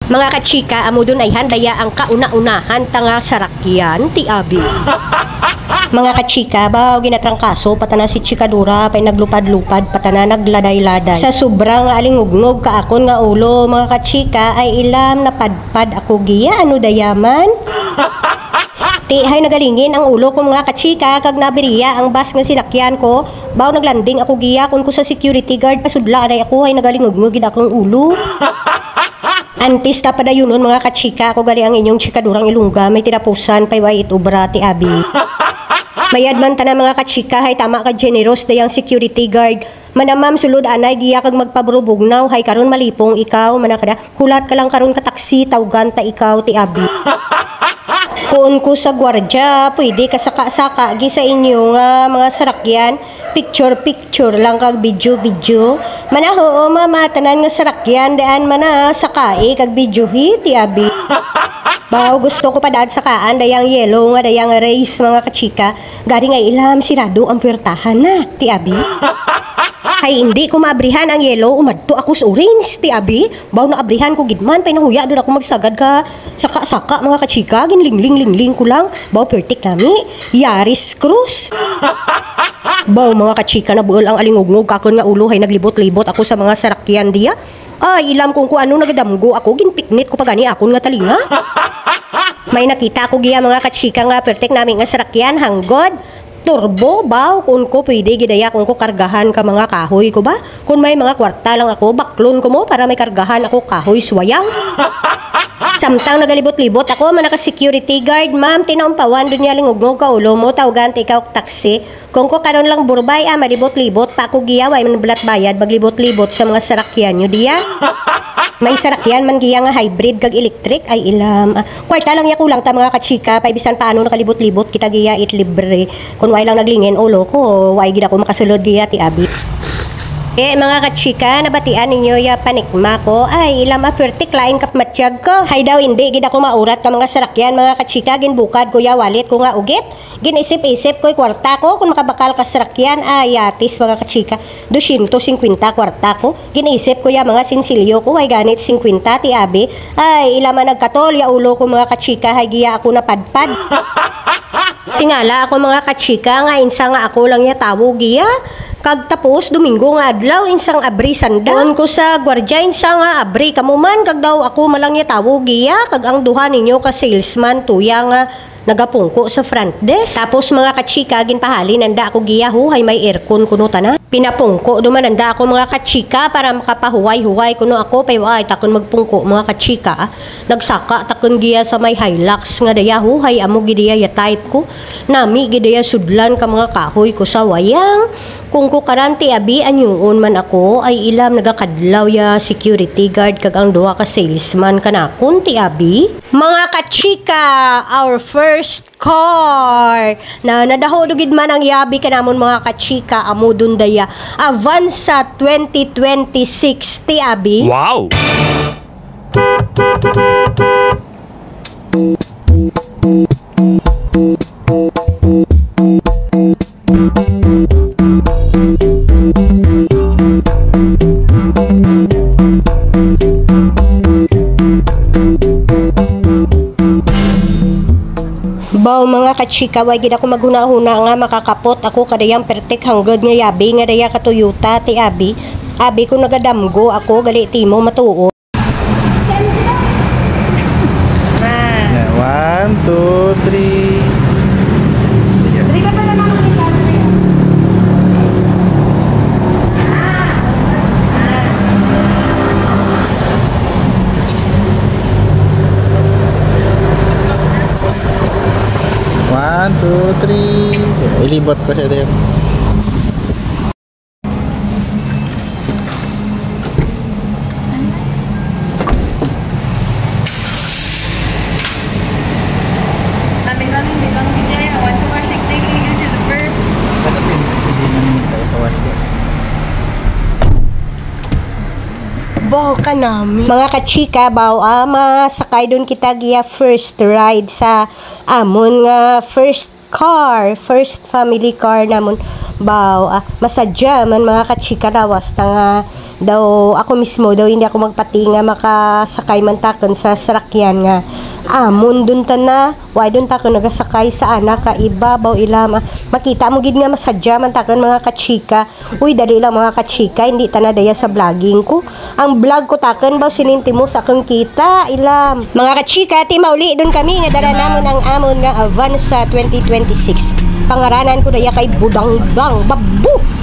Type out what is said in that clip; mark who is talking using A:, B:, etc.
A: Mga kachika, amo dun ay handaya ang kauna-unahan tanga sarakyan ti abi. Mga kachika, baw ginatrangkaso patana si Chikadura pay naglupad-lupad patana nagladay-laday. Sa sobrang alingugnog kaakon nga ulo, mga kachika, ay ilam na padpad ako giya ano dayaman. Ti hay nagalingin ang ulo ko mga kachika kag nabiriya ang bus nga sinakyan ko. Baw naglanding ako giya kun ko sa security guard pasudla aday ako hay nagalingugnog gid akong ulo. Antis ta padayunon mga kachika, ako gali ang inyong Chikadurang Ilungga, may tinapusan pay way itubra ti abi. Mayad man tanan mga kachika, hay tama ka generous dayang security guard. Manamam sulod anay giya kag magpabrubugnaw, hay karon malipong ikaw manakada. Hulat ka lang karon ka taksi tawgan ta ikaw ti abi. Kuon ko sa gwardya, pwede ka saka-saka gi sa inyo nga mga sarakyan. Picture lang kag video. Manaho o mama tanan nga sarakyan daan mana sakai kag video ti abi. Baw gusto ko pa daan sakaan dayang yellow nga dayang race mga kachika. Gari nga ilam sirado ang puwertahan na ti abi. Hay hindi ko maabrihan ang yellow, umadto ako sa orange ti abi. Baw na abrihan ko gidman pay nahuya doon ako magsagad ka saka-saka mga kachika, ginlingling ko lang. Baw pertik nami, Yaris Cruz. Baw mga kachika, nabuol ang alingugnog kakon nga ulo hay naglibot-libot ako sa mga sarakyan diya. Ay ilam kung ano nagadamgo ako, ginpiknit ko pa gani akon nga talinga. May nakita ko giya mga kachika nga pertik namin nga sarakyan hanggod. Turbo baw kung ko pwede gidaya kung ko kargahan ka mga kahoy ko ba? Kung may mga kwarta lang ako, baklon ko mo para may kargahan ako kahoy swayang. Samtang nagalibot-libot ako, manaka security guard, ma'am, tinaumpawan doon niya lingugnog ka ulo mo, tawgan ikaw taksi. Kung ko karon lang burbay, malibot-libot, pa ako giyaway, manablat bayad, maglibot-libot sa mga sarakyan nyo diya. May sarakyan man giya nga hybrid kag electric ay ilam. Kwarta lang ya kulang ta mga kachika, paibisan paano nakalibot-libot kita giya it libre. Kun way lang naglingin ulo ko, way gid ako makasulod giya ti abi. Mga kachika, nabatian ninyo ya panikma ko, ay ilam apertik lain kap matsyag ko. Hay daw hindi gid ako maurat ka mga sarakyan mga kachika, ginbukad ko ya walit ko nga ugit. Ginisip-isip ko'y kwarta ko kung makabakal ka sarakyan, yatis mga kachika. 250 kwarta ko. Ginisip ko ya mga sinsilyo ko, ay ganit 50 ti abi. Ay ilaman nagkatol ya ulo ko mga kachika, hay giya ako napadpad. Tingala ako mga kachika, nga insa nga ako lang ya tawo giya. Kag tapos Domingo nga adlaw insang abri sanda. Doon ko sa gwardya insa nga abri kamuman kag daw ako malang ya tawo giya kag ang duha ninyo ka salesman tuya nga nagapungko sa front desk. Tapos mga kachika ginpahali nanda ako giya hay may aircon kuno tanan. Pinapungko duman nanda ako mga kachika para makapahuway-huway kuno ako pay ay takon magpungko mga kachika. Nagsaka takon giya sa may Hilux nga daya hay amo gidiya ya type ko. Nami gidiya sudlan ka mga kahoy ko sa wayang. Kung ko karanti abi anyuon man ako ay ilam nagakadlaw ya security guard kag ang duha ka salesman kanakon ti abi. Mga kachika, our first car na nadaho dugid man ang yabi kanamon mga kachika amo dun daya Avanza 2026 ti abi.
B: Wow.
A: Baw mga kachika, way gid ako maghuna-huna nga makakapot ako kadayang pertek hanggod nga yabi nga daya ka Toyota ti abi. Abi ko nagadamgo ako gali timo matuo.
C: 1, 2, 3. One, two, three. Ilibot ko siya din.
A: Baw ka namin. Mga kachika, baw masakay doon kita giya first ride sa amon nga first family car namon. Baw masadya man mga kachika rawas nga daw ako mismo daw hindi ako magpatinga makasakay man takon sa sarakyan nga amon dun ta na why dun takon nagasakay sa anak ka ibabaw ilama makita mo gid nga masadya man takon mga kachika uy dali lang mga kachika hindi ta na daya sa vlogging ko ang vlog ko takon baw sininti mo sa akong kita ilam mga kachika ti mauli dun kami nga dala namon ang amon nga Avanza 2026 pangaranan ko daya kay Budang Bang Babu